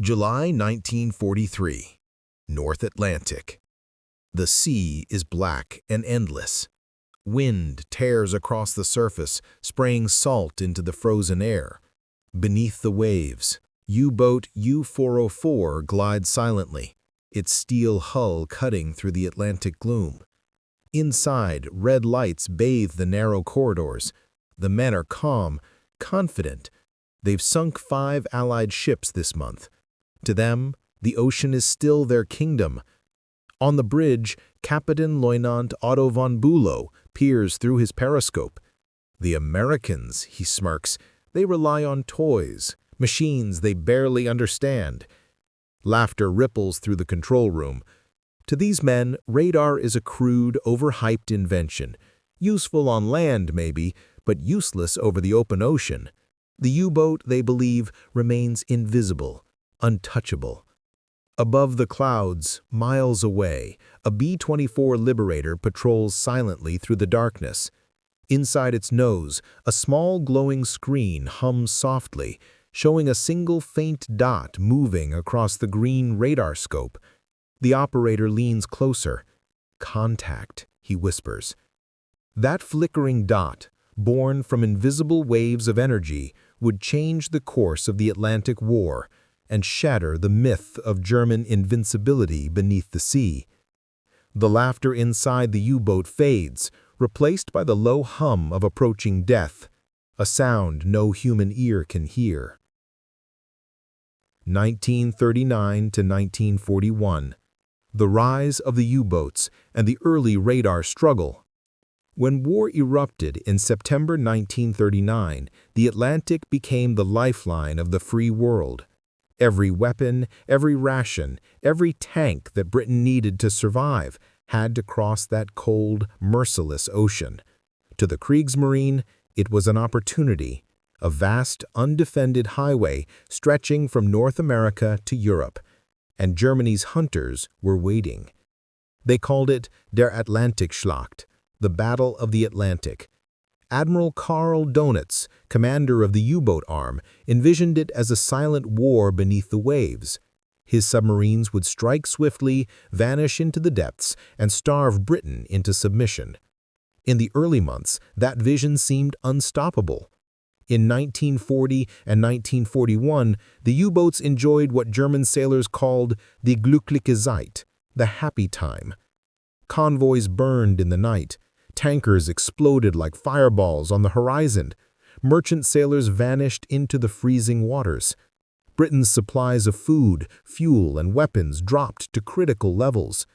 July 1943, North Atlantic. The sea is black and endless. Wind tears across the surface, spraying salt into the frozen air. Beneath the waves, U-boat U-404 glides silently, its steel hull cutting through the Atlantic gloom. Inside, red lights bathe the narrow corridors. The men are calm, confident. They've sunk 5 Allied ships this month. To them, the ocean is still their kingdom. On the bridge, Captain Lieutenant Otto von Bülow peers through his periscope. The Americans, he smirks, they rely on toys, machines they barely understand. Laughter ripples through the control room. To these men, radar is a crude, overhyped invention. Useful on land, maybe, but useless over the open ocean. The U-boat, they believe, remains invisible, untouchable. Above the clouds, miles away, a B-24 Liberator patrols silently through the darkness. Inside its nose, a small glowing screen hums softly, showing a single faint dot moving across the green radar scope. The operator leans closer. "Contact," he whispers. That flickering dot, born from invisible waves of energy, would change the course of the Atlantic War and shatter the myth of German invincibility beneath the sea. The laughter inside the U-boat fades, replaced by the low hum of approaching death, a sound no human ear can hear. 1939 to 1941. The rise of the U-boats and the early radar struggle. When war erupted in September 1939, the Atlantic became the lifeline of the free world. Every weapon, every ration, every tank that Britain needed to survive had to cross that cold, merciless ocean. To the Kriegsmarine, it was an opportunity, a vast, undefended highway stretching from North America to Europe, and Germany's hunters were waiting. They called it der Atlantikschlacht, the Battle of the Atlantic. Admiral Karl Dönitz, commander of the U-boat arm, envisioned it as a silent war beneath the waves. His submarines would strike swiftly, vanish into the depths, and starve Britain into submission. In the early months, that vision seemed unstoppable. In 1940 and 1941, the U-boats enjoyed what German sailors called die glückliche Zeit, the happy time. Convoys burned in the night. Tankers exploded like fireballs on the horizon. Merchant sailors vanished into the freezing waters. Britain's supplies of food, fuel, and weapons dropped to critical levels.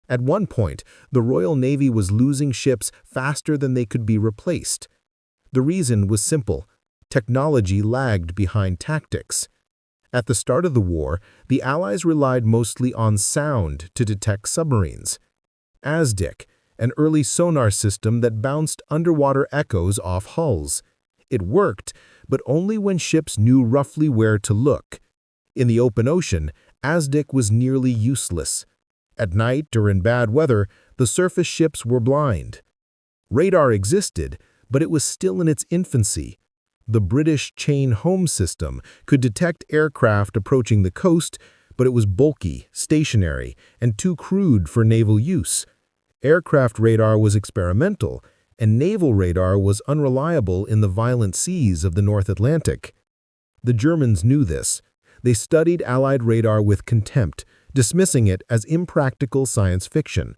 At one point, the Royal Navy was losing ships faster than they could be replaced. The reason was simple. Technology lagged behind tactics. At the start of the war, the Allies relied mostly on sound to detect submarines. ASV, an early sonar system that bounced underwater echoes off hulls. It worked, but only when ships knew roughly where to look. In the open ocean, ASV was nearly useless. At night or in bad weather, the surface ships were blind. Radar existed, but it was still in its infancy. The British chain home system could detect aircraft approaching the coast, but it was bulky, stationary, and too crude for naval use. Aircraft radar was experimental, and naval radar was unreliable in the violent seas of the North Atlantic. The Germans knew this. They studied Allied radar with contempt, dismissing it as impractical science fiction.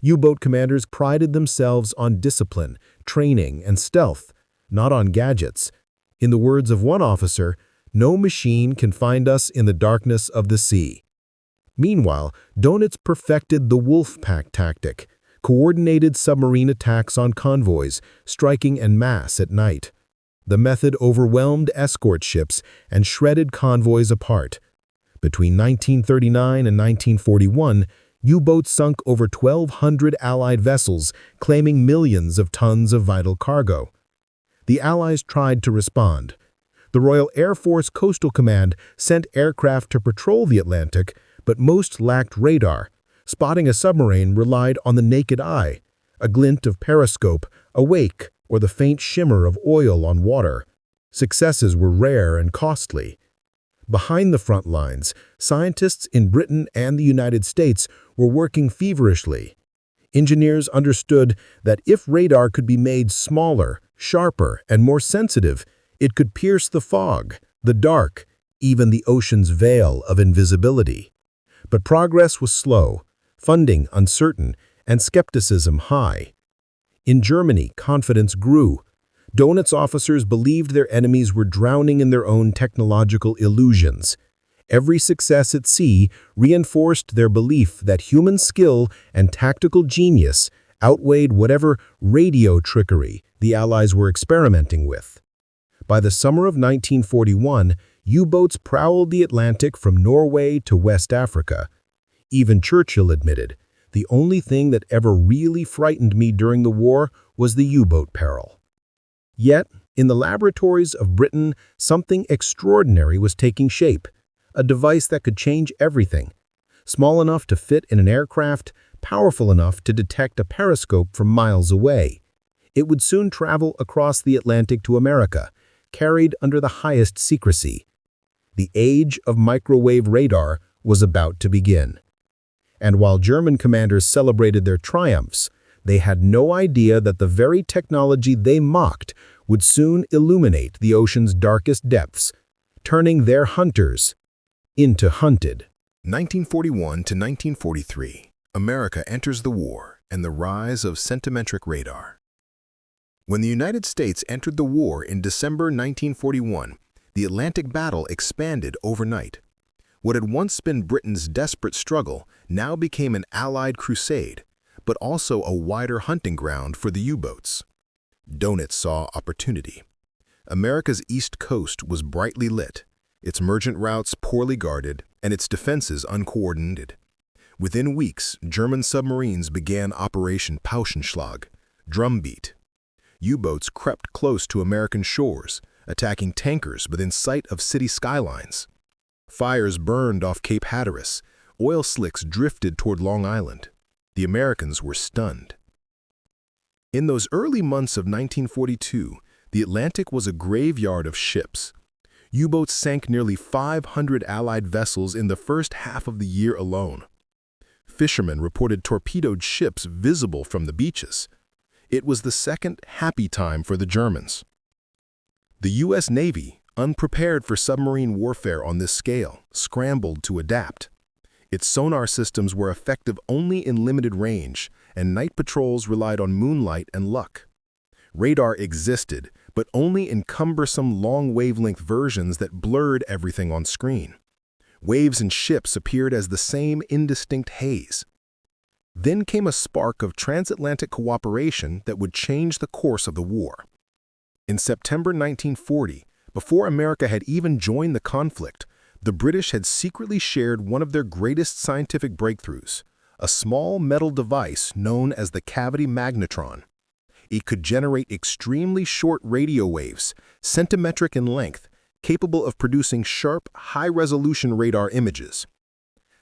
U-boat commanders prided themselves on discipline, training, and stealth, not on gadgets. In the words of one officer, "No machine can find us in the darkness of the sea." Meanwhile, Dönitz perfected the wolfpack tactic, coordinated submarine attacks on convoys, striking en masse at night. The method overwhelmed escort ships and shredded convoys apart. Between 1939 and 1941, U-boats sunk over 1,200 Allied vessels, claiming millions of tons of vital cargo. The Allies tried to respond. The Royal Air Force Coastal Command sent aircraft to patrol the Atlantic, but most lacked radar. Spotting a submarine relied on the naked eye, a glint of periscope, a wake, or the faint shimmer of oil on water. Successes were rare and costly. Behind the front lines, scientists in Britain and the United States were working feverishly. Engineers understood that if radar could be made smaller, sharper, and more sensitive, it could pierce the fog, the dark, even the ocean's veil of invisibility. But progress was slow, funding uncertain, and skepticism high. In Germany, confidence grew. Dönitz officers believed their enemies were drowning in their own technological illusions. Every success at sea reinforced their belief that human skill and tactical genius outweighed whatever radio trickery the Allies were experimenting with. By the summer of 1941, U-boats prowled the Atlantic from Norway to West Africa. Even Churchill admitted, "The only thing that ever really frightened me during the war was the U-boat peril." Yet, in the laboratories of Britain, something extraordinary was taking shape, a device that could change everything. Small enough to fit in an aircraft, powerful enough to detect a periscope from miles away. It would soon travel across the Atlantic to America, carried under the highest secrecy. The age of microwave radar was about to begin. And while German commanders celebrated their triumphs, they had no idea that the very technology they mocked would soon illuminate the ocean's darkest depths, turning their hunters into hunted. 1941 to 1943, America enters the war and the rise of centimetric radar. When the United States entered the war in December 1941, the Atlantic battle expanded overnight. What had once been Britain's desperate struggle now became an Allied crusade, but also a wider hunting ground for the U-boats. Dönitz saw opportunity. America's east coast was brightly lit, its merchant routes poorly guarded, and its defenses uncoordinated. Within weeks, German submarines began Operation Pauschenschlag, drumbeat. U-boats crept close to American shores, attacking tankers within sight of city skylines. Fires burned off Cape Hatteras, oil slicks drifted toward Long Island. The Americans were stunned. In those early months of 1942, the Atlantic was a graveyard of ships. U-boats sank nearly 500 Allied vessels in the first half of the year alone. Fishermen reported torpedoed ships visible from the beaches. It was the second happy time for the Germans. The U.S. Navy, unprepared for submarine warfare on this scale, scrambled to adapt. Its sonar systems were effective only in limited range, and night patrols relied on moonlight and luck. Radar existed, but only in cumbersome long-wavelength versions that blurred everything on screen. Waves and ships appeared as the same indistinct haze. Then came a spark of transatlantic cooperation that would change the course of the war. In September 1940, before America had even joined the conflict, the British had secretly shared one of their greatest scientific breakthroughs, a small metal device known as the cavity magnetron. It could generate extremely short radio waves, centimetric in length, capable of producing sharp, high-resolution radar images.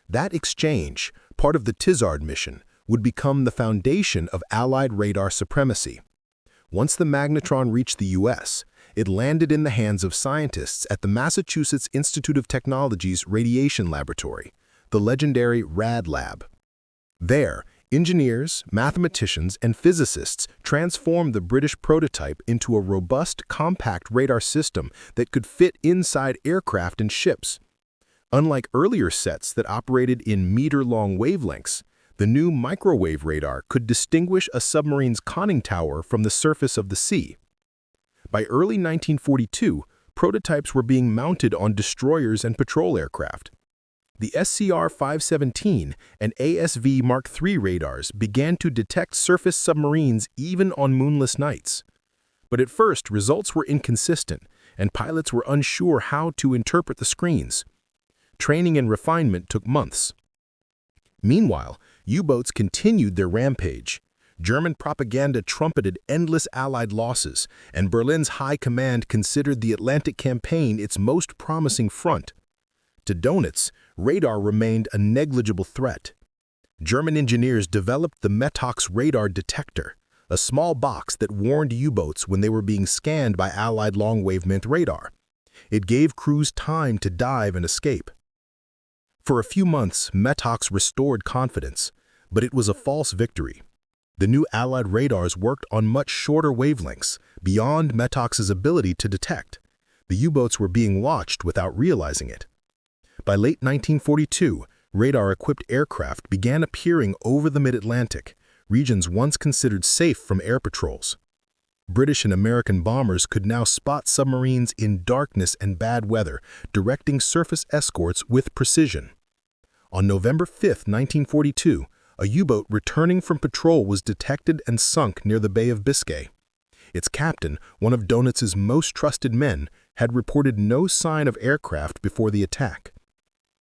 That exchange, part of the Tizard mission, would become the foundation of Allied radar supremacy. Once the magnetron reached the U.S., it landed in the hands of scientists at the Massachusetts Institute of Technology's Radiation Laboratory, the legendary RAD Lab. There, engineers, mathematicians, and physicists transformed the British prototype into a robust, compact radar system that could fit inside aircraft and ships. Unlike earlier sets that operated in meter-long wavelengths, the new microwave radar could distinguish a submarine's conning tower from the surface of the sea. By early 1942, prototypes were being mounted on destroyers and patrol aircraft. The SCR-517 and ASV Mk III radars began to detect surface submarines even on moonless nights. But at first, results were inconsistent, and pilots were unsure how to interpret the screens. Training and refinement took months. Meanwhile, U-boats continued their rampage. German propaganda trumpeted endless Allied losses, and Berlin's high command considered the Atlantic campaign its most promising front. To Dönitz, radar remained a negligible threat. German engineers developed the Metox radar detector, a small box that warned U-boats when they were being scanned by Allied long-wavelength radar. It gave crews time to dive and escape. For a few months, METOX restored confidence, but it was a false victory. The new Allied radars worked on much shorter wavelengths, beyond METOX's ability to detect. The U-boats were being watched without realizing it. By late 1942, radar-equipped aircraft began appearing over the mid-Atlantic, regions once considered safe from air patrols. British and American bombers could now spot submarines in darkness and bad weather, directing surface escorts with precision. On November 5, 1942, a U-boat returning from patrol was detected and sunk near the Bay of Biscay. Its captain, one of Dönitz's most trusted men, had reported no sign of aircraft before the attack.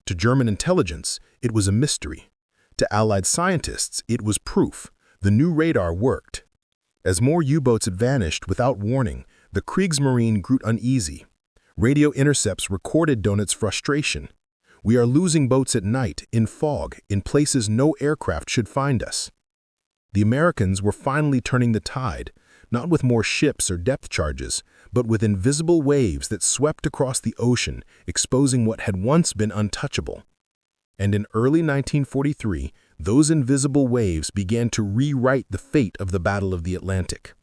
To German intelligence, it was a mystery. To Allied scientists, it was proof. The new radar worked. As more U-boats had vanished without warning, the Kriegsmarine grew uneasy. Radio intercepts recorded Dönitz's frustration. "We are losing boats at night, in fog, in places no aircraft should find us." The Americans were finally turning the tide, not with more ships or depth charges, but with invisible waves that swept across the ocean, exposing what had once been untouchable. And in early 1943, those invisible waves began to rewrite the fate of the Battle of the Atlantic.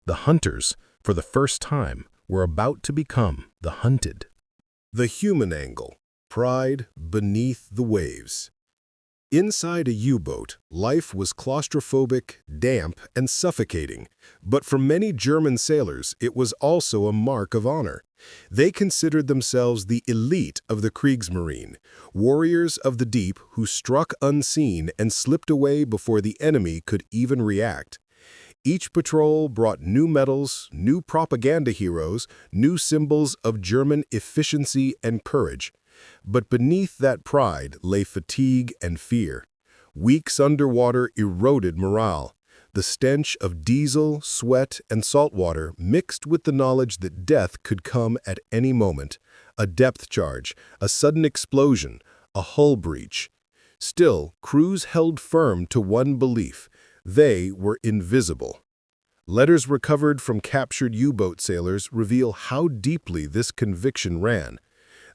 The hunters, for the first time, were about to become the hunted. The human angle. Pride beneath the waves. Inside a U-boat, life was claustrophobic, damp, and suffocating. But for many German sailors, it was also a mark of honor. They considered themselves the elite of the Kriegsmarine, warriors of the deep who struck unseen and slipped away before the enemy could even react. Each patrol brought new medals, new propaganda heroes, new symbols of German efficiency and courage. But beneath that pride lay fatigue and fear. Weeks underwater eroded morale. The stench of diesel, sweat, and salt water mixed with the knowledge that death could come at any moment. A depth charge, a sudden explosion, a hull breach. Still, crews held firm to one belief. They were invisible. Letters recovered from captured U-boat sailors reveal how deeply this conviction ran.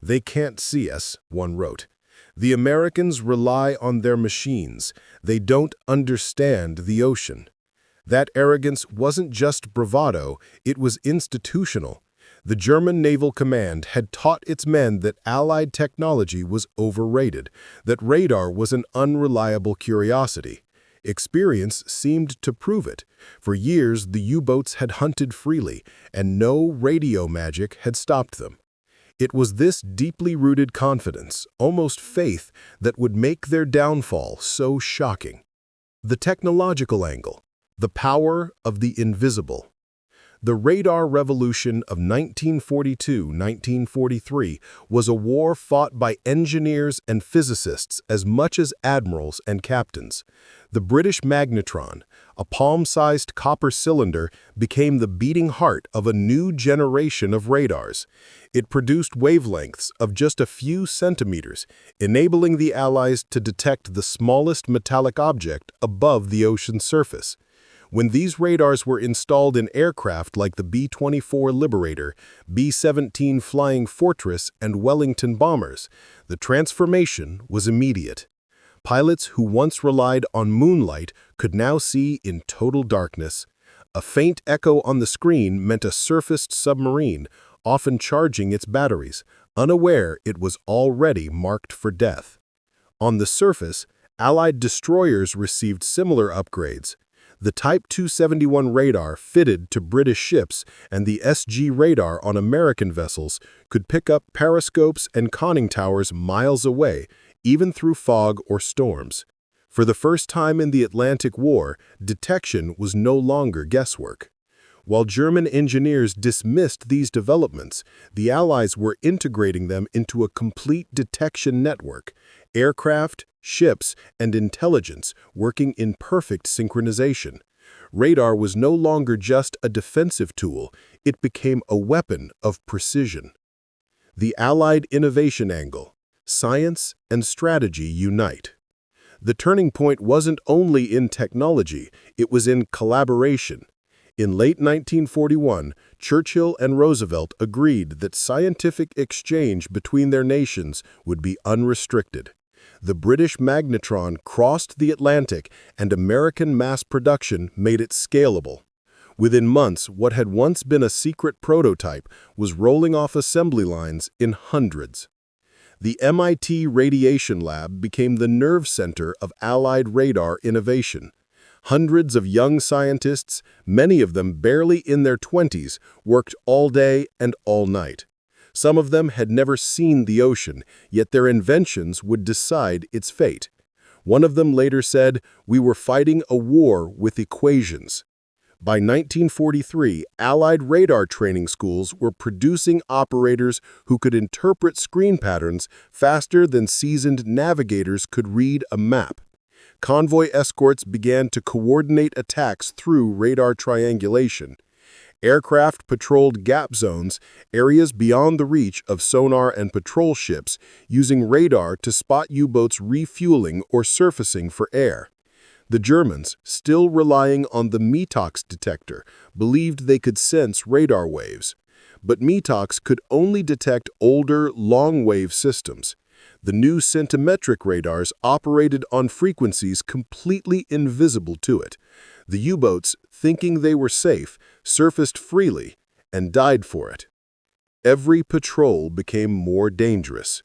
"They can't see us," one wrote. "The Americans rely on their machines. They don't understand the ocean." That arrogance wasn't just bravado, it was institutional. The German Naval Command had taught its men that Allied technology was overrated, that radar was an unreliable curiosity. Experience seemed to prove it. For years, the U-boats had hunted freely, and no radio magic had stopped them. It was this deeply rooted confidence, almost faith, that would make their downfall so shocking. The technological angle, the power of the invisible. The radar revolution of 1942-1943 was a war fought by engineers and physicists as much as admirals and captains. The British Magnetron, a palm-sized copper cylinder, became the beating heart of a new generation of radars. It produced wavelengths of just a few centimeters, enabling the Allies to detect the smallest metallic object above the ocean's surface. When these radars were installed in aircraft like the B-24 Liberator, B-17 Flying Fortress, and Wellington bombers, the transformation was immediate. Pilots who once relied on moonlight could now see in total darkness. A faint echo on the screen meant a surfaced submarine, often charging its batteries, unaware it was already marked for death. On the surface, Allied destroyers received similar upgrades. The Type 271 radar fitted to British ships and the SG radar on American vessels could pick up periscopes and conning towers miles away, even through fog or storms. For the first time in the Atlantic War, detection was no longer guesswork. While German engineers dismissed these developments, the Allies were integrating them into a complete detection network. Aircraft, ships, and intelligence working in perfect synchronization. Radar was no longer just a defensive tool, it became a weapon of precision. The Allied innovation angle. Science and strategy unite. The turning point wasn't only in technology, it was in collaboration. In late 1941, Churchill and Roosevelt agreed that scientific exchange between their nations would be unrestricted. The British Magnetron crossed the Atlantic, and American mass production made it scalable. Within months, what had once been a secret prototype was rolling off assembly lines in hundreds. The MIT Radiation Lab became the nerve center of Allied radar innovation. Hundreds of young scientists, many of them barely in their 20s, worked all day and all night. Some of them had never seen the ocean, yet their inventions would decide its fate. One of them later said, "We were fighting a war with equations." By 1943, Allied radar training schools were producing operators who could interpret screen patterns faster than seasoned navigators could read a map. Convoy escorts began to coordinate attacks through radar triangulation. Aircraft patrolled gap zones, areas beyond the reach of sonar and patrol ships, using radar to spot U-boats refueling or surfacing for air. The Germans, still relying on the Mk detector, believed they could sense radar waves. But Mk could only detect older, long-wave systems. The new centimetric radars operated on frequencies completely invisible to it. The U-boats, thinking they were safe, surfaced freely and died for it. Every patrol became more dangerous.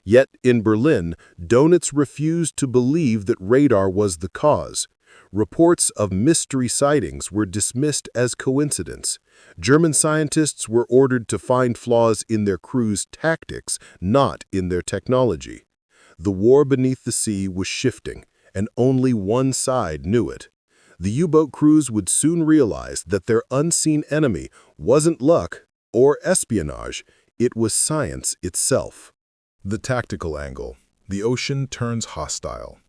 Yet in Berlin, Dönitz refused to believe that radar was the cause. Reports of mystery sightings were dismissed as coincidence. German scientists were ordered to find flaws in their crew's tactics, not in their technology. The war beneath the sea was shifting, and only one side knew it. The U-boat crews would soon realize that their unseen enemy wasn't luck or espionage, it was science itself. The tactical angle. The ocean turns hostile.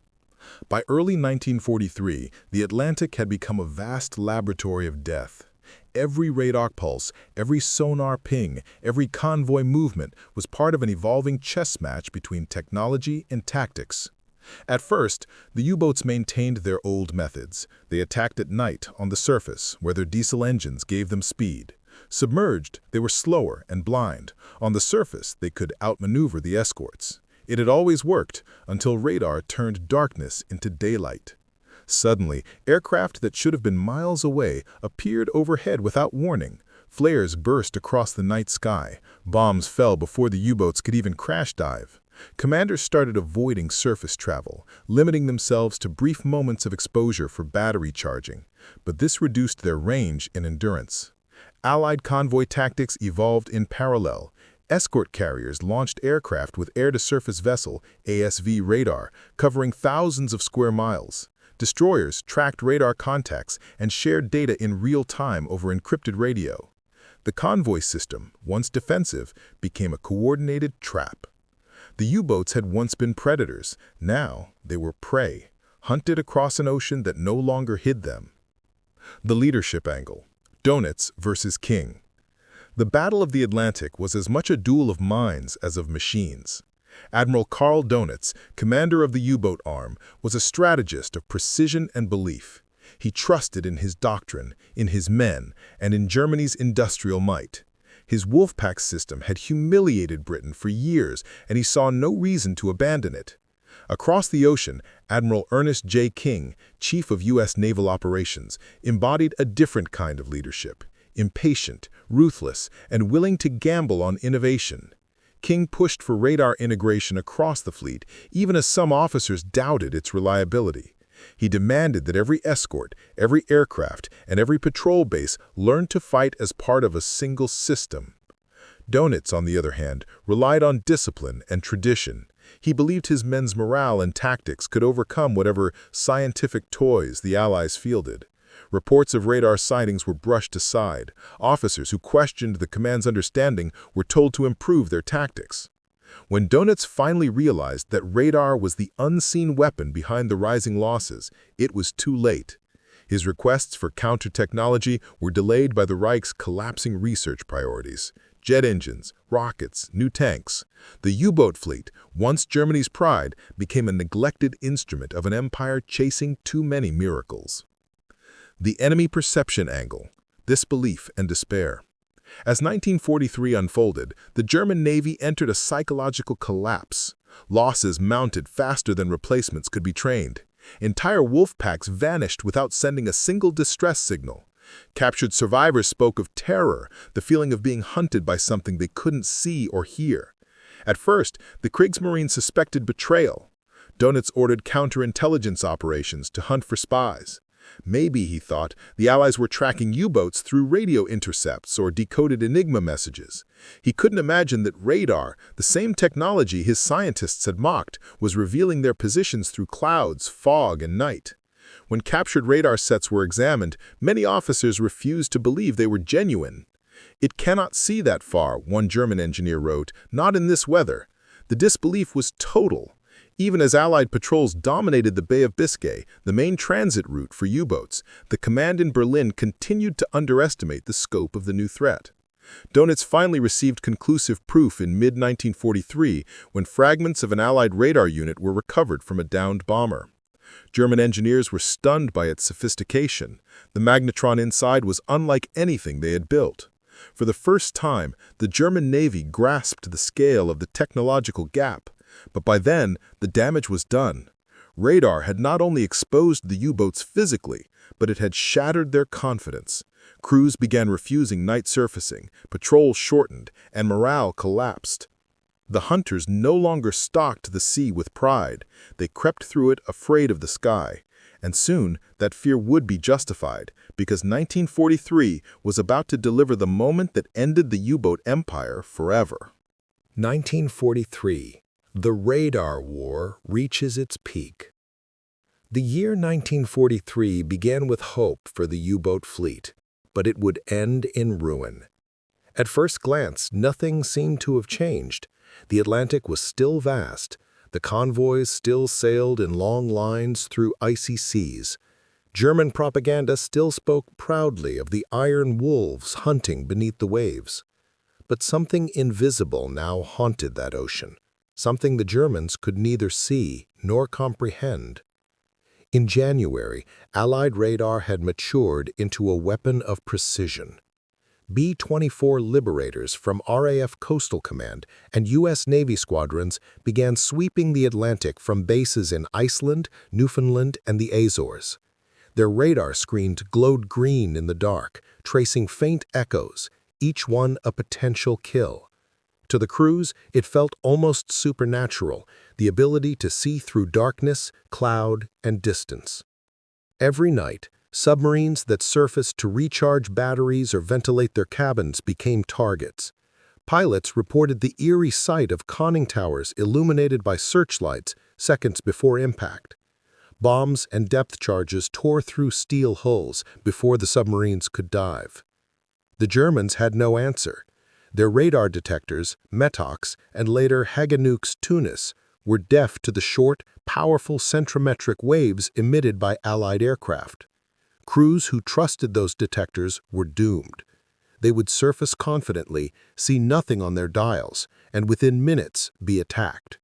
By early 1943, the Atlantic had become a vast laboratory of death. Every radar pulse, every sonar ping, every convoy movement was part of an evolving chess match between technology and tactics. At first, the U-boats maintained their old methods. They attacked at night on the surface, where their diesel engines gave them speed. Submerged, they were slower and blind. On the surface, they could outmaneuver the escorts. It had always worked until radar turned darkness into daylight. Suddenly, aircraft that should have been miles away appeared overhead without warning. Flares burst across the night sky. Bombs fell before the U-boats could even crash dive. Commanders started avoiding surface travel, limiting themselves to brief moments of exposure for battery charging. But this reduced their range and endurance. Allied convoy tactics evolved in parallel. Escort carriers launched aircraft with air-to-surface vessel ASV radar, covering thousands of square miles. Destroyers tracked radar contacts and shared data in real time over encrypted radio. The convoy system, once defensive, became a coordinated trap. The U-boats had once been predators. Now they were prey, hunted across an ocean that no longer hid them. The leadership angle. Dönitz versus King. The Battle of the Atlantic was as much a duel of minds as of machines. Admiral Karl Dönitz, commander of the U-boat arm, was a strategist of precision and belief. He trusted in his doctrine, in his men, and in Germany's industrial might. His wolfpacks system had humiliated Britain for years, and he saw no reason to abandon it. Across the ocean, Admiral Ernest J. King, chief of U.S. naval operations, embodied a different kind of leadership. Impatient, ruthless, and willing to gamble on innovation. King pushed for radar integration across the fleet, even as some officers doubted its reliability. He demanded that every escort, every aircraft, and every patrol base learn to fight as part of a single system. Dönitz, on the other hand, relied on discipline and tradition. He believed his men's morale and tactics could overcome whatever scientific toys the Allies fielded. Reports of radar sightings were brushed aside. Officers who questioned the command's understanding were told to improve their tactics. When Dönitz finally realized that radar was the unseen weapon behind the rising losses, it was too late. His requests for counter-technology were delayed by the Reich's collapsing research priorities. Jet engines, rockets, new tanks. The U-boat fleet, once Germany's pride, became a neglected instrument of an empire chasing too many miracles. The enemy perception angle. disbelief and despair. As 1943 unfolded, the German Navy entered a psychological collapse. Losses mounted faster than replacements could be trained. Entire wolfpacks vanished without sending a single distress signal. Captured survivors spoke of terror, the feeling of being hunted by something they couldn't see or hear. At first, the Kriegsmarine suspected betrayal. Dönitz ordered counterintelligence operations to hunt for spies. Maybe, he thought, the Allies were tracking U-boats through radio intercepts or decoded Enigma messages. He couldn't imagine that radar, the same technology his scientists had mocked, was revealing their positions through clouds, fog, and night. When captured radar sets were examined, many officers refused to believe they were genuine. "It cannot see that far," one German engineer wrote, "not in this weather." The disbelief was total. Even as Allied patrols dominated the Bay of Biscay, the main transit route for U-boats, the command in Berlin continued to underestimate the scope of the new threat. Dönitz finally received conclusive proof in mid-1943 when fragments of an Allied radar unit were recovered from a downed bomber. German engineers were stunned by its sophistication. The Magnetron inside was unlike anything they had built. For the first time, the German Navy grasped the scale of the technological gap. But by then, the damage was done. Radar had not only exposed the U-boats physically, but it had shattered their confidence. Crews began refusing night surfacing, patrols shortened, and morale collapsed. The hunters no longer stalked the sea with pride. They crept through it afraid of the sky. And soon, that fear would be justified, because 1943 was about to deliver the moment that ended the U-boat empire forever. 1943. The radar war reaches its peak. The year 1943 began with hope for the U-boat fleet, but it would end in ruin. At first glance, nothing seemed to have changed. The Atlantic was still vast. The convoys still sailed in long lines through icy seas. German propaganda still spoke proudly of the iron wolves hunting beneath the waves. But something invisible now haunted that ocean. Something the Germans could neither see nor comprehend. In January, Allied radar had matured into a weapon of precision. B-24 Liberators from RAF Coastal Command and U.S. Navy squadrons began sweeping the Atlantic from bases in Iceland, Newfoundland, and the Azores. Their radar screens glowed green in the dark, tracing faint echoes, each one a potential kill. To the crews, it felt almost supernatural, the ability to see through darkness, cloud, and distance. Every night, submarines that surfaced to recharge batteries or ventilate their cabins became targets. Pilots reported the eerie sight of conning towers illuminated by searchlights seconds before impact. Bombs and depth charges tore through steel hulls before the submarines could dive. The Germans had no answer. Their radar detectors, Metox, and later Hagenuk's Tunis, were deaf to the short, powerful centimetric waves emitted by Allied aircraft. Crews who trusted those detectors were doomed. They would surface confidently, see nothing on their dials, and within minutes be attacked.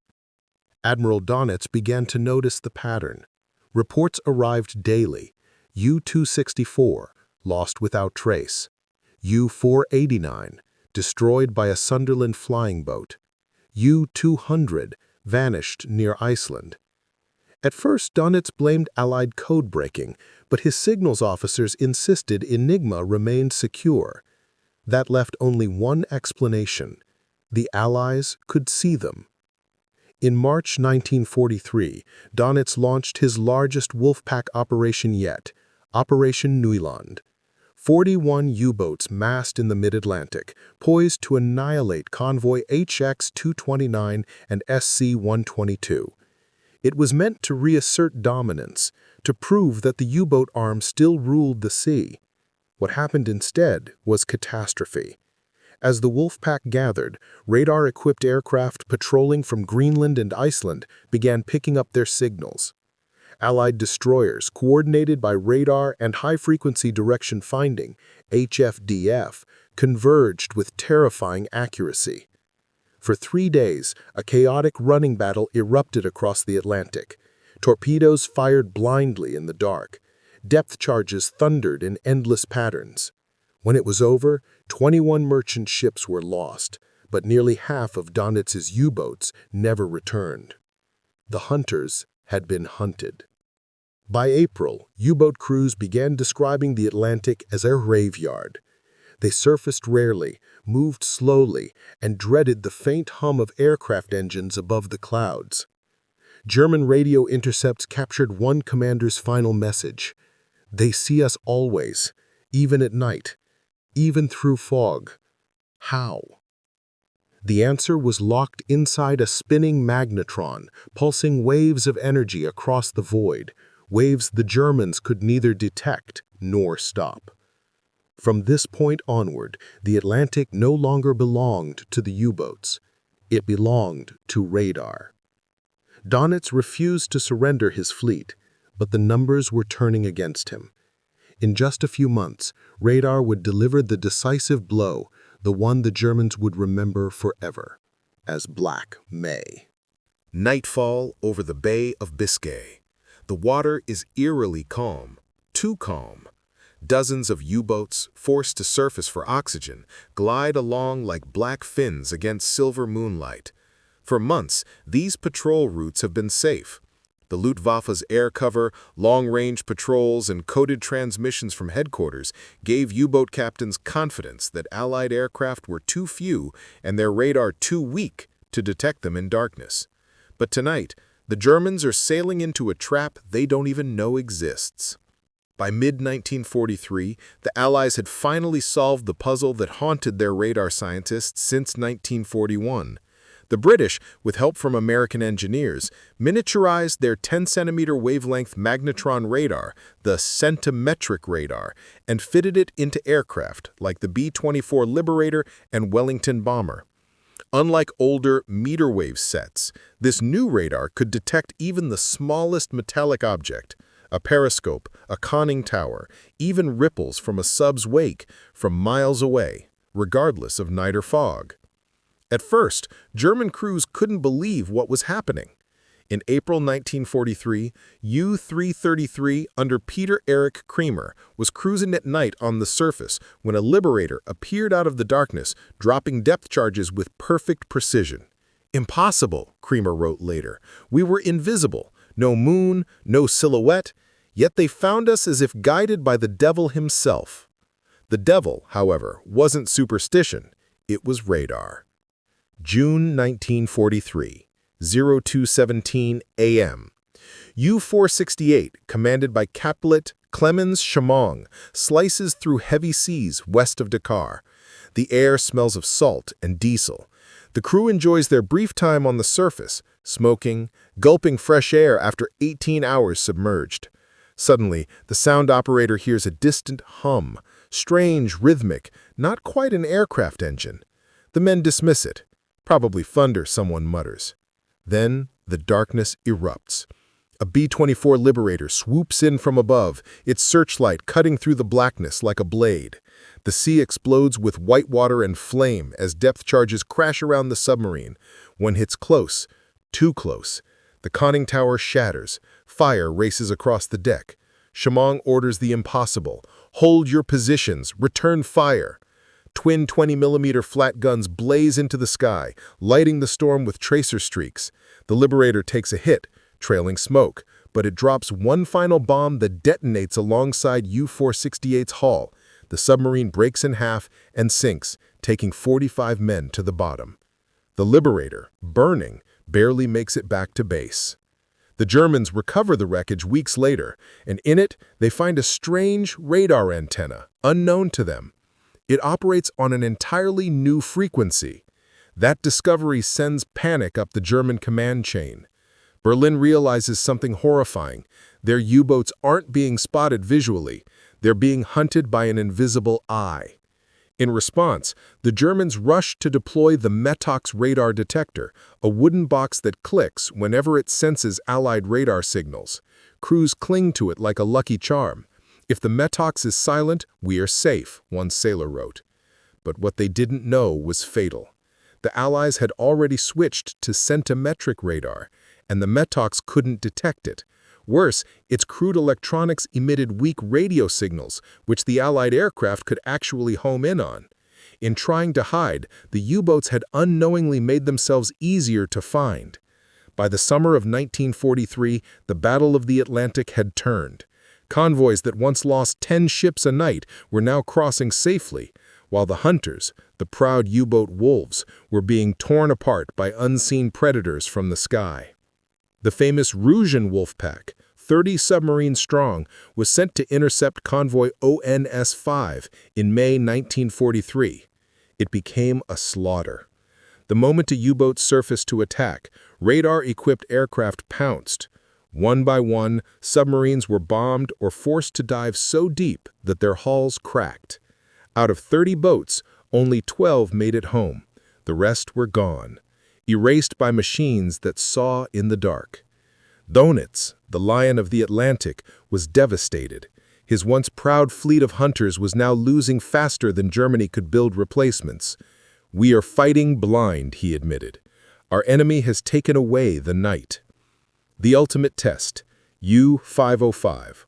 Admiral Dönitz began to notice the pattern. Reports arrived daily. U-264, lost without trace. U-489, destroyed by a Sunderland flying boat. U-200, vanished near Iceland. At first, Dönitz blamed Allied code-breaking, but his signals officers insisted Enigma remained secure. That left only one explanation. The Allies could see them. In March 1943, Dönitz launched his largest wolfpack operation yet, Operation Neuland. 41 U-boats massed in the mid-Atlantic, poised to annihilate convoy HX-229 and SC-122. It was meant to reassert dominance, to prove that the U-boat arm still ruled the sea. What happened instead was catastrophe. As the wolfpack gathered, radar-equipped aircraft patrolling from Greenland and Iceland began picking up their signals. Allied destroyers, coordinated by radar and high-frequency direction finding, HFDF, converged with terrifying accuracy. For 3 days, a chaotic running battle erupted across the Atlantic. Torpedoes fired blindly in the dark. Depth charges thundered in endless patterns. When it was over, 21 merchant ships were lost, but nearly half of Dönitz's U-boats never returned. The hunters had been hunted. By April, U-boat crews began describing the Atlantic as a graveyard. They surfaced rarely, moved slowly, and dreaded the faint hum of aircraft engines above the clouds. German radio intercepts captured one commander's final message. "They see us always, even at night, even through fog. How?" The answer was locked inside a spinning magnetron, pulsing waves of energy across the void, waves the Germans could neither detect nor stop. From this point onward, the Atlantic no longer belonged to the U-boats. It belonged to radar. Dönitz refused to surrender his fleet, but the numbers were turning against him. In just a few months, radar would deliver the decisive blow, the one the Germans would remember forever, as Black May. Nightfall over the Bay of Biscay. The water is eerily calm, too calm. Dozens of U-boats, forced to surface for oxygen, glide along like black fins against silver moonlight. For months, these patrol routes have been safe. The Luftwaffe's air cover, long-range patrols, and coded transmissions from headquarters gave U-boat captains confidence that Allied aircraft were too few and their radar too weak to detect them in darkness. But tonight, the Germans are sailing into a trap they don't even know exists. By mid-1943, the Allies had finally solved the puzzle that haunted their radar scientists since 1941. The British, with help from American engineers, miniaturized their 10-centimeter wavelength magnetron radar, the centimetric radar, and fitted it into aircraft like the B-24 Liberator and Wellington bomber. Unlike older meter-wave sets, this new radar could detect even the smallest metallic object, a periscope, a conning tower, even ripples from a sub's wake from miles away, regardless of night or fog. At first, German crews couldn't believe what was happening. In April 1943, U-333 under Peter Erich Kremer was cruising at night on the surface when a Liberator appeared out of the darkness, dropping depth charges with perfect precision. "Impossible," Kremer wrote later. "We were invisible. No moon, no silhouette. Yet they found us as if guided by the devil himself." The devil, however, wasn't superstition. It was radar. June 1943, 02:17 a.m. U-468, commanded by Caplet Clemens Chamong, slices through heavy seas west of Dakar. The air smells of salt and diesel. The crew enjoys their brief time on the surface, smoking, gulping fresh air after 18 hours submerged. Suddenly, the sound operator hears a distant hum, strange, rhythmic, not quite an aircraft engine. The men dismiss it. "Probably thunder," someone mutters. Then the darkness erupts. A B-24 Liberator swoops in from above, its searchlight cutting through the blackness like a blade. The sea explodes with white water and flame as depth charges crash around the submarine. One hits close, too close. The conning tower shatters. Fire races across the deck. Chamong orders the impossible. "Hold your positions. Return fire." Twin 20mm flat guns blaze into the sky, lighting the storm with tracer streaks. The Liberator takes a hit, trailing smoke, but it drops one final bomb that detonates alongside U-468's hull. The submarine breaks in half and sinks, taking 45 men to the bottom. The Liberator, burning, barely makes it back to base. The Germans recover the wreckage weeks later, and in it they find a strange radar antenna, unknown to them. It operates on an entirely new frequency. That discovery sends panic up the German command chain. Berlin realizes something horrifying. Their U-boats aren't being spotted visually. They're being hunted by an invisible eye. In response, the Germans rush to deploy the Metox radar detector, a wooden box that clicks whenever it senses Allied radar signals. Crews cling to it like a lucky charm. "If the Metox is silent, we are safe," one sailor wrote. But what they didn't know was fatal. The Allies had already switched to centimetric radar, and the Metox couldn't detect it. Worse, its crude electronics emitted weak radio signals, which the Allied aircraft could actually home in on. In trying to hide, the U-boats had unknowingly made themselves easier to find. By the summer of 1943, the Battle of the Atlantic had turned. Convoys that once lost 10 ships a night were now crossing safely, while the hunters, the proud U-boat wolves, were being torn apart by unseen predators from the sky. The famous Russian wolfpack, 30 submarines strong, was sent to intercept convoy ONS-5 in May 1943. It became a slaughter. The moment a U-boat surfaced to attack, radar-equipped aircraft pounced. One by one, submarines were bombed or forced to dive so deep that their hulls cracked. Out of 30 boats, only 12 made it home. The rest were gone, erased by machines that saw in the dark. Dönitz, the Lion of the Atlantic, was devastated. His once proud fleet of hunters was now losing faster than Germany could build replacements. "We are fighting blind," he admitted. "Our enemy has taken away the night." The ultimate test, U-505.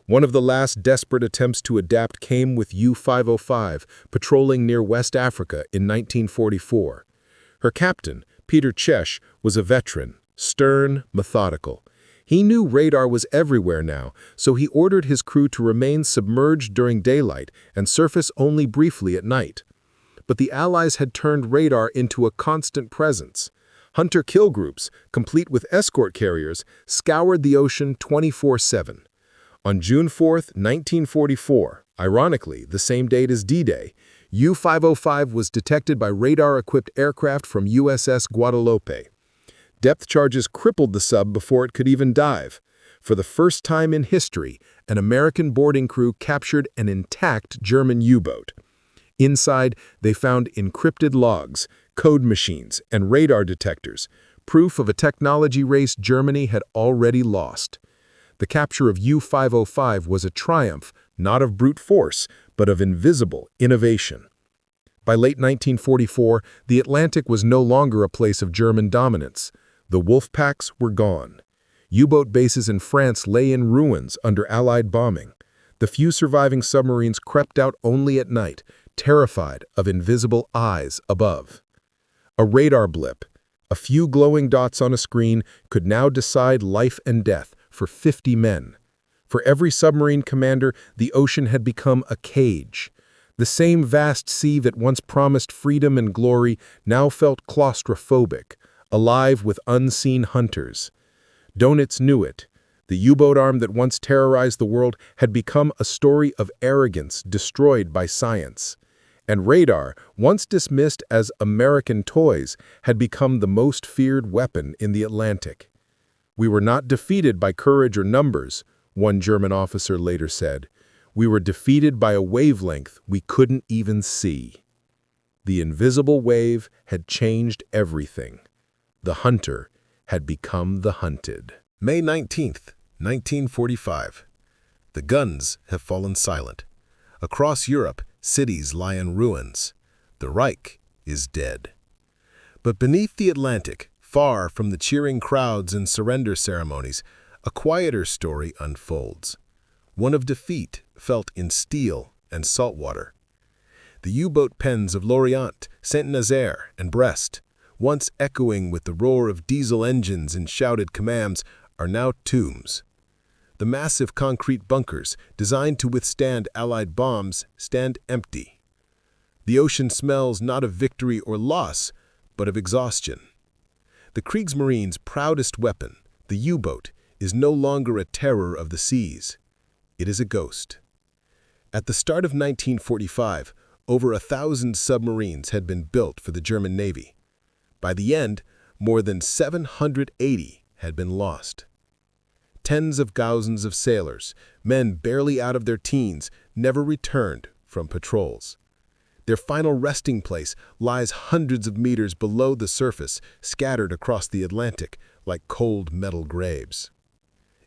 One of the last desperate attempts to adapt came with U-505 patrolling near West Africa in 1944. Her captain, Peter Chesh, was a veteran, stern, methodical. He knew radar was everywhere now, so he ordered his crew to remain submerged during daylight and surface only briefly at night. But the Allies had turned radar into a constant presence. Hunter-kill groups, complete with escort carriers, scoured the ocean 24/7. On June 4, 1944, ironically the same date as D-Day, U-505 was detected by radar-equipped aircraft from USS Guadalupe. Depth charges crippled the sub before it could even dive. For the first time in history, an American boarding crew captured an intact German U-boat. Inside, they found encrypted logs, code machines, and radar detectors, proof of a technology race Germany had already lost. The capture of U-505 was a triumph, not of brute force, but of invisible innovation. By late 1944, the Atlantic was no longer a place of German dominance. The wolfpacks were gone. U-boat bases in France lay in ruins under Allied bombing. The few surviving submarines crept out only at night, terrified of invisible eyes above. A radar blip, a few glowing dots on a screen, could now decide life and death for 50 men. For every submarine commander, the ocean had become a cage. The same vast sea that once promised freedom and glory now felt claustrophobic, alive with unseen hunters. Dönitz knew it. The U-boat arm that once terrorized the world had become a story of arrogance destroyed by science. And radar, once dismissed as American toys, had become the most feared weapon in the Atlantic. "We were not defeated by courage or numbers," one German officer later said. "We were defeated by a wavelength we couldn't even see." The invisible wave had changed everything. The hunter had become the hunted. May 19th, 1945. The guns have fallen silent. Across Europe, cities lie in ruins. The Reich is dead. But beneath the Atlantic, far from the cheering crowds and surrender ceremonies, a quieter story unfolds. One of defeat felt in steel and salt water. The U-boat pens of Lorient, Saint-Nazaire, and Brest, once echoing with the roar of diesel engines and shouted commands, are now tombs. The massive concrete bunkers, designed to withstand Allied bombs, stand empty. The ocean smells not of victory or loss, but of exhaustion. The Kriegsmarine's proudest weapon, the U-boat, is no longer a terror of the seas. It is a ghost. At the start of 1945, over 1,000 submarines had been built for the German Navy. By the end, more than 780 had been lost. Tens of thousands of sailors, men barely out of their teens, never returned from patrols. Their final resting place lies hundreds of meters below the surface, scattered across the Atlantic like cold metal graves.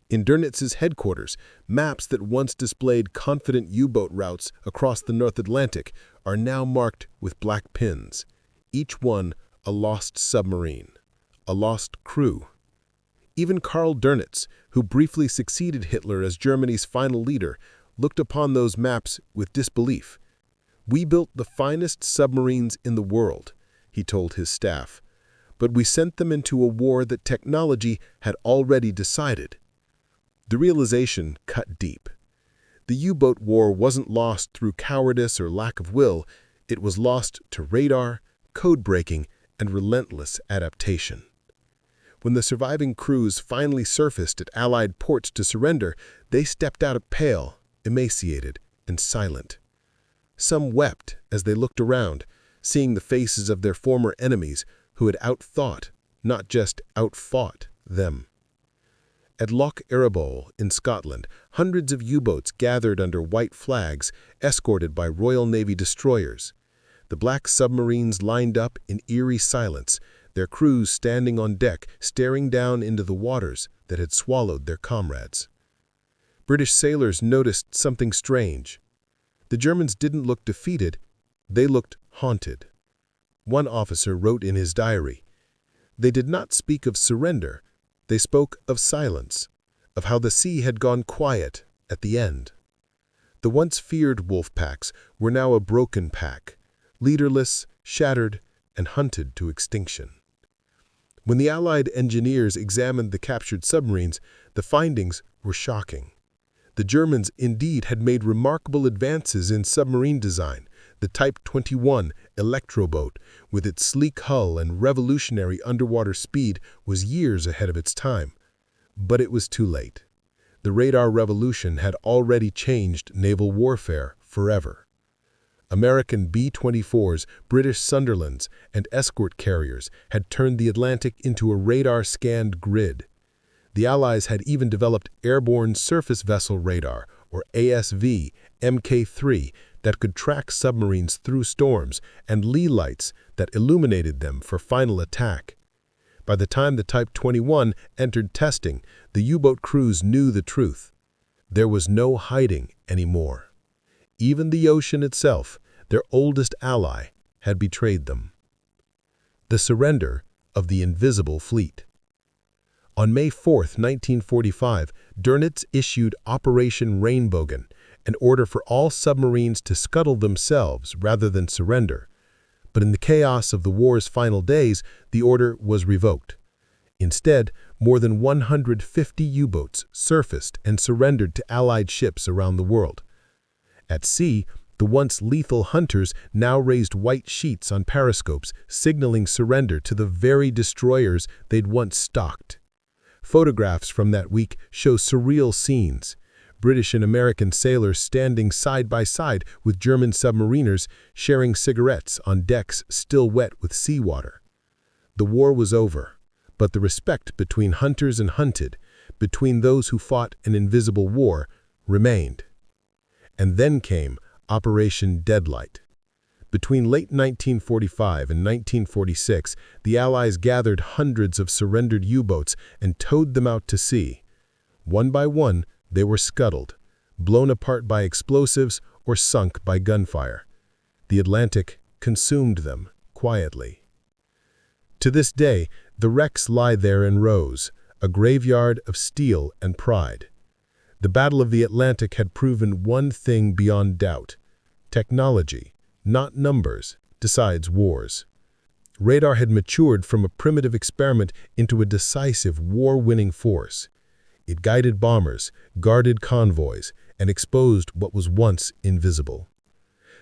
In Dönitz's headquarters, maps that once displayed confident U-boat routes across the North Atlantic are now marked with black pins, each one a lost submarine, a lost crew. Even Karl Dönitz, who briefly succeeded Hitler as Germany's final leader, looked upon those maps with disbelief. "We built the finest submarines in the world," he told his staff, "but we sent them into a war that technology had already decided." The realization cut deep. The U-boat war wasn't lost through cowardice or lack of will. It was lost to radar, code-breaking, and relentless adaptation. When the surviving crews finally surfaced at Allied ports to surrender, they stepped out pale, emaciated, and silent. Some wept as they looked around, seeing the faces of their former enemies who had outthought, not just outfought, them. At Loch Erebol in Scotland, hundreds of U-boats gathered under white flags, escorted by Royal Navy destroyers. The black submarines lined up in eerie silence, their crews standing on deck, staring down into the waters that had swallowed their comrades. British sailors noticed something strange. The Germans didn't look defeated, they looked haunted. One officer wrote in his diary, "They did not speak of surrender, they spoke of silence, of how the sea had gone quiet at the end." The once feared wolfpacks were now a broken pack, leaderless, shattered, and hunted to extinction. When the Allied engineers examined the captured submarines, the findings were shocking. The Germans indeed had made remarkable advances in submarine design. The Type 21 electroboat, with its sleek hull and revolutionary underwater speed, was years ahead of its time. But it was too late. The radar revolution had already changed naval warfare forever. American B-24s, British Sunderlands, and escort carriers had turned the Atlantic into a radar-scanned grid. The Allies had even developed airborne surface vessel radar, or ASV Mk3, that could track submarines through storms, and Leigh Lights that illuminated them for final attack. By the time the Type 21 entered testing, the U-boat crews knew the truth. There was no hiding anymore. Even the ocean itself, their oldest ally, had betrayed them. The surrender of the invisible fleet. On May 4, 1945, Dönitz issued Operation Rainbogen, an order for all submarines to scuttle themselves rather than surrender. But in the chaos of the war's final days, the order was revoked. Instead, more than 150 U-boats surfaced and surrendered to Allied ships around the world. At sea, the once lethal hunters now raised white sheets on periscopes, signaling surrender to the very destroyers they'd once stalked. Photographs from that week show surreal scenes. British and American sailors standing side by side with German submariners, sharing cigarettes on decks still wet with seawater. The war was over, but the respect between hunters and hunted, between those who fought an invisible war, remained. And then came Operation Deadlight. Between late 1945 and 1946, the Allies gathered hundreds of surrendered U-boats and towed them out to sea. One by one, they were scuttled, blown apart by explosives or sunk by gunfire. The Atlantic consumed them quietly. To this day, the wrecks lie there in rows, a graveyard of steel and pride. The Battle of the Atlantic had proven one thing beyond doubt: technology, not numbers, decides wars. Radar had matured from a primitive experiment into a decisive war-winning force. It guided bombers, guarded convoys, and exposed what was once invisible.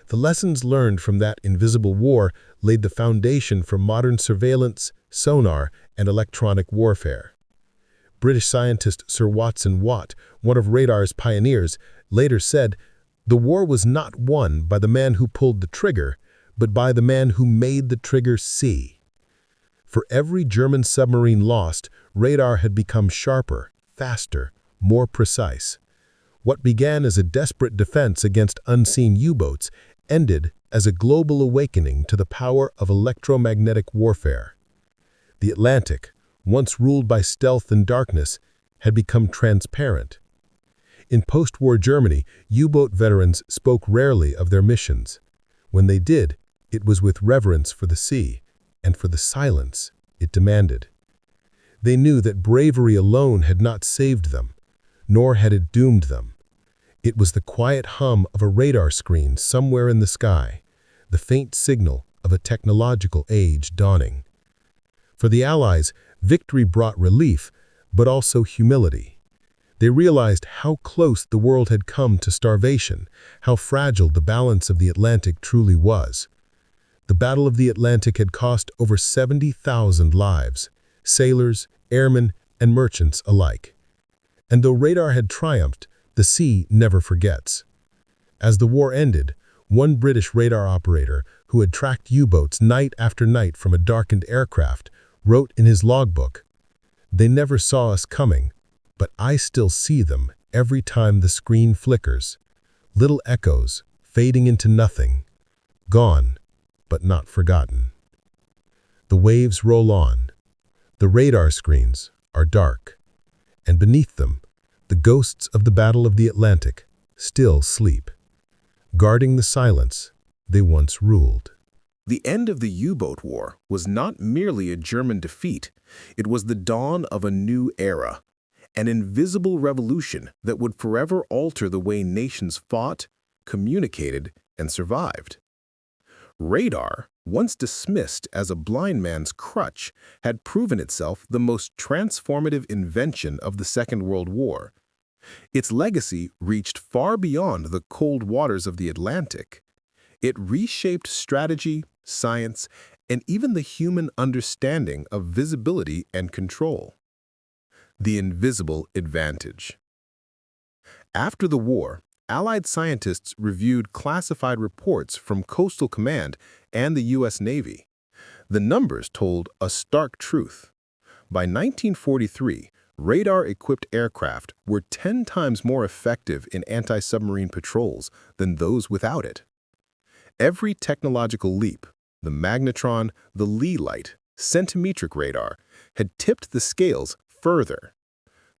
The lessons learned from that invisible war laid the foundation for modern surveillance, sonar, and electronic warfare. British scientist Sir Watson Watt, one of radar's pioneers, later said, "The war was not won by the man who pulled the trigger, but by the man who made the trigger see." For every German submarine lost, radar had become sharper, faster, more precise. What began as a desperate defense against unseen U-boats ended as a global awakening to the power of electromagnetic warfare. The Atlantic, once ruled by stealth and darkness, had become transparent. In post-war Germany, U-boat veterans spoke rarely of their missions. When they did, it was with reverence for the sea and for the silence it demanded. They knew that bravery alone had not saved them, nor had it doomed them. It was the quiet hum of a radar screen somewhere in the sky, the faint signal of a technological age dawning. For the Allies, victory brought relief, but also humility. They realized how close the world had come to starvation, how fragile the balance of the Atlantic truly was. The Battle of the Atlantic had cost over 70,000 lives, sailors, airmen, and merchants alike. And though radar had triumphed, the sea never forgets. As the war ended, one British radar operator who had tracked U-boats night after night from a darkened aircraft wrote in his logbook, "They never saw us coming, but I still see them every time the screen flickers. Little echoes, fading into nothing. Gone, but not forgotten." The waves roll on. The radar screens are dark, and beneath them, the ghosts of the Battle of the Atlantic still sleep, guarding the silence they once ruled. The end of the U-boat war was not merely a German defeat, it was the dawn of a new era, an invisible revolution that would forever alter the way nations fought, communicated, and survived. Radar, once dismissed as a blind man's crutch, had proven itself the most transformative invention of the Second World War. Its legacy reached far beyond the cold waters of the Atlantic. It reshaped strategy, science, and even the human understanding of visibility and control. The invisible advantage. After the war, Allied scientists reviewed classified reports from Coastal Command and the U.S. Navy. The numbers told a stark truth. By 1943, radar-equipped aircraft were 10 times more effective in anti-submarine patrols than those without it. Every technological leap, the Magnetron, the Leigh Light, centimetric radar, had tipped the scales further.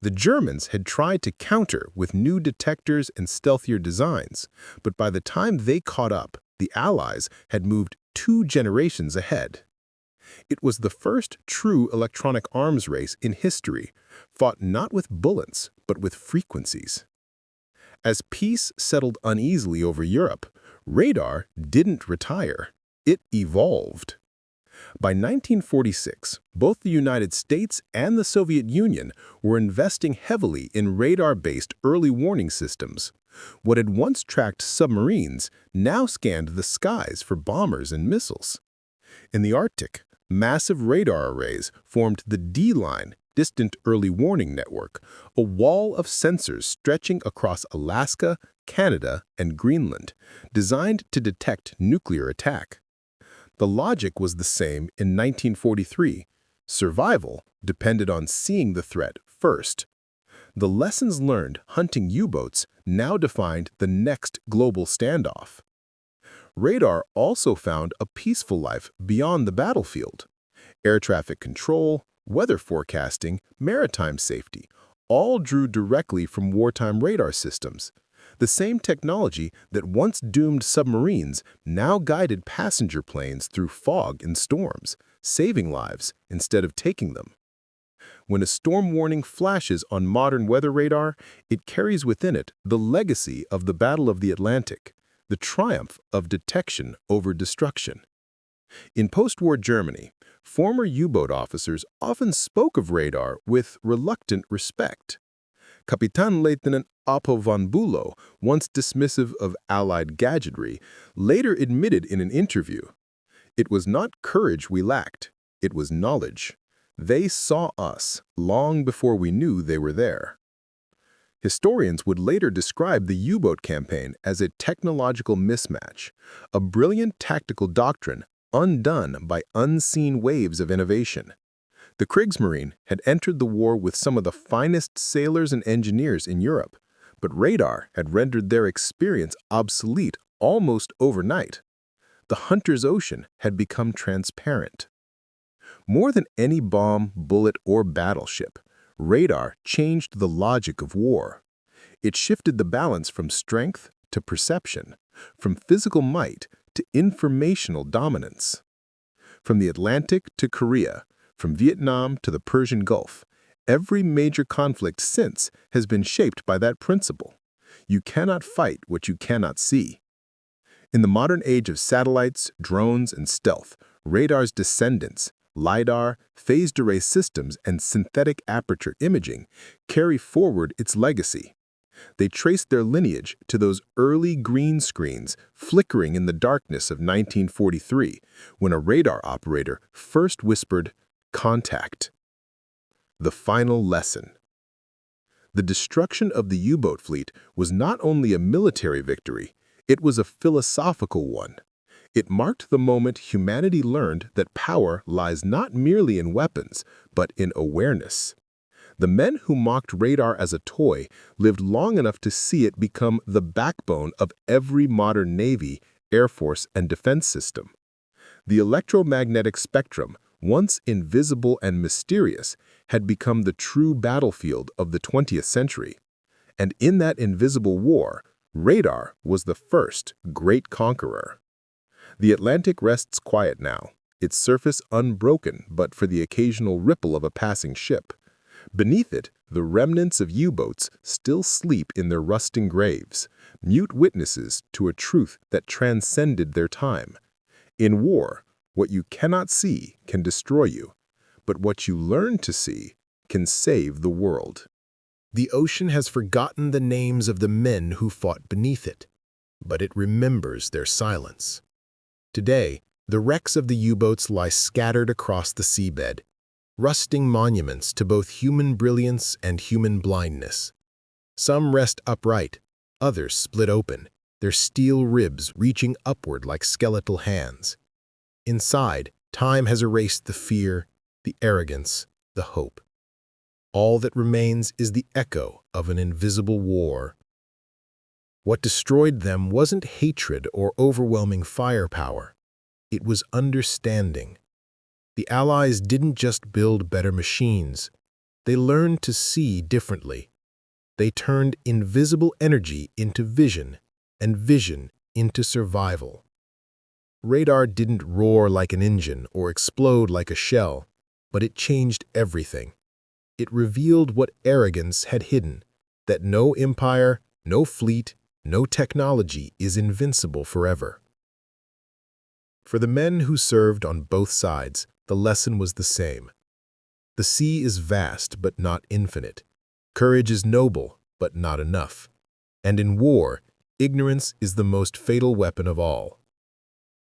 The Germans had tried to counter with new detectors and stealthier designs, but by the time they caught up, the Allies had moved 2 generations ahead. It was the first true electronic arms race in history, fought not with bullets, but with frequencies. As peace settled uneasily over Europe, radar didn't retire. It evolved. By 1946, both the United States and the Soviet Union were investing heavily in radar-based early warning systems. What had once tracked submarines now scanned the skies for bombers and missiles. In the Arctic, massive radar arrays formed the D-Line, Distant Early Warning Network, a wall of sensors stretching across Alaska, Canada, and Greenland, designed to detect nuclear attack. The logic was the same in 1943. Survival depended on seeing the threat first. The lessons learned hunting U-boats now defined the next global standoff. Radar also found a peaceful life beyond the battlefield. Air traffic control, weather forecasting, maritime safety, all drew directly from wartime radar systems. The same technology that once doomed submarines now guided passenger planes through fog and storms, saving lives instead of taking them. When a storm warning flashes on modern weather radar, it carries within it the legacy of the Battle of the Atlantic, the triumph of detection over destruction. In post-war Germany, former U-boat officers often spoke of radar with reluctant respect. Kapitänleutnant Otto von Bülow, once dismissive of Allied gadgetry, later admitted in an interview, "It was not courage we lacked, it was knowledge. They saw us long before we knew they were there." Historians would later describe the U-boat campaign as a technological mismatch, a brilliant tactical doctrine undone by unseen waves of innovation. The Kriegsmarine had entered the war with some of the finest sailors and engineers in Europe, but radar had rendered their experience obsolete almost overnight. The hunter's ocean had become transparent. More than any bomb, bullet, or battleship, radar changed the logic of war. It shifted the balance from strength to perception, from physical might to informational dominance. From the Atlantic to Korea, From Vietnam to the Persian Gulf, every major conflict since has been shaped by that principle. You cannot fight what you cannot see. In the modern age of satellites, drones, and stealth, radar's descendants, LiDAR, phased array systems, and synthetic aperture imaging carry forward its legacy. They trace their lineage to those early green screens flickering in the darkness of 1943, when a radar operator first whispered, "Contact." The final lesson. The destruction of the U-boat fleet was not only a military victory, it was a philosophical one. It marked the moment humanity learned that power lies not merely in weapons, but in awareness. The men who mocked radar as a toy lived long enough to see it become the backbone of every modern Navy, Air Force, and defense system. The electromagnetic spectrum, once invisible and mysterious, had become the true battlefield of the 20th century. And in that invisible war, radar was the first great conqueror. The Atlantic rests quiet now, its surface unbroken but for the occasional ripple of a passing ship. Beneath it, the remnants of U-boats still sleep in their rusting graves, mute witnesses to a truth that transcended their time. In war, what you cannot see can destroy you, but what you learn to see can save the world. The ocean has forgotten the names of the men who fought beneath it, but it remembers their silence. Today, the wrecks of the U-boats lie scattered across the seabed, rusting monuments to both human brilliance and human blindness. Some rest upright, others split open, their steel ribs reaching upward like skeletal hands. Inside, time has erased the fear, the arrogance, the hope. All that remains is the echo of an invisible war. What destroyed them wasn't hatred or overwhelming firepower. It was understanding. The Allies didn't just build better machines. They learned to see differently. They turned invisible energy into vision, and vision into survival. Radar didn't roar like an engine or explode like a shell, but it changed everything. It revealed what arrogance had hidden, that no empire, no fleet, no technology is invincible forever. For the men who served on both sides, the lesson was the same. The sea is vast but not infinite. Courage is noble but not enough. And in war, ignorance is the most fatal weapon of all.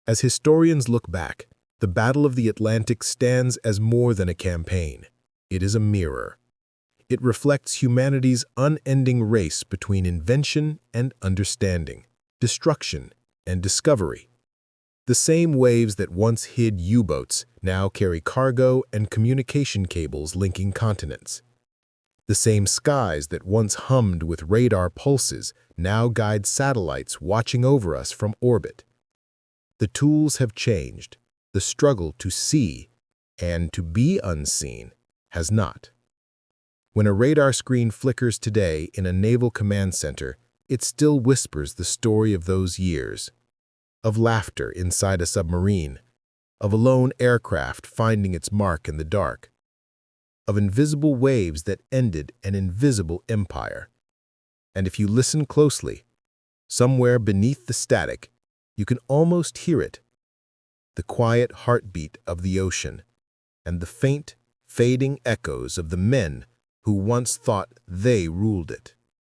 As historians look back, the Battle of the Atlantic stands as more than a campaign. It is a mirror. It reflects humanity's unending race between invention and understanding, destruction and discovery. The same waves that once hid U-boats now carry cargo and communication cables linking continents. The same skies that once hummed with radar pulses now guide satellites watching over us from orbit. The tools have changed. The struggle to see and to be unseen has not. When a radar screen flickers today in a naval command center, it still whispers the story of those years. Of laughter inside a submarine, of a lone aircraft finding its mark in the dark, of invisible waves that ended an invisible empire. And if you listen closely, somewhere beneath the static, you can almost hear it, the quiet heartbeat of the ocean, and the faint, fading echoes of the men who once thought they ruled it.